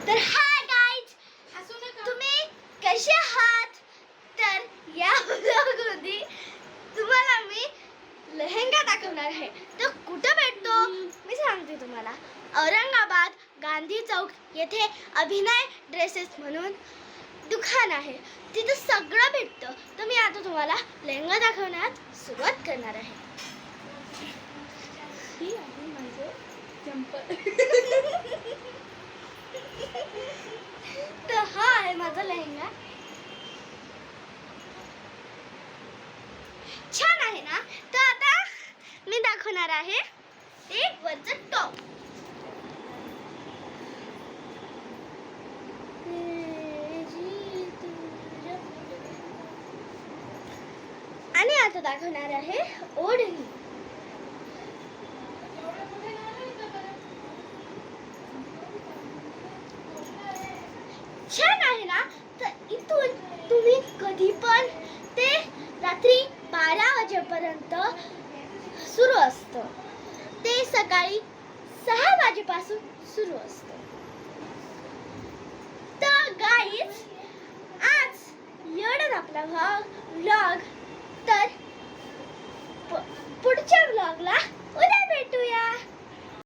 तर hi guys, तुम्ही कसे आहात? तर या व्लॉगमध्ये तुम्हाला मी लेहंगा दाखवणार आहे. तो कुठं भेटतो मी सांगते तुम्हाला. औरंगाबाद गांधी चौक येथे अभिनय ड्रेसेस म्हणून दुकान आहे. तिथं सगळं भेटतं. तर मी आता तुम्हाला लेहंगा दाखवण्यास सुरुवात करणार आहे. ही आहे माझं चंपल. तर हा आहे माझा लेहंगा. छान आहे ना? तर आता मी दाखवणार आहे ते वरचं टॉप. आणि आता दाखवणार आहे ओढणी. छान आहे ना? तर इथून तुम्ही कधी पण ते रात्री 12 वाजेपर्यंत सुरू असतं. ते सकाळी 6 वाजेपासून सुरू असतं. तर गाईज, आज एवढाच आपला व्लॉग. तर पुढच्या व्लॉगला उद्या भेटूया.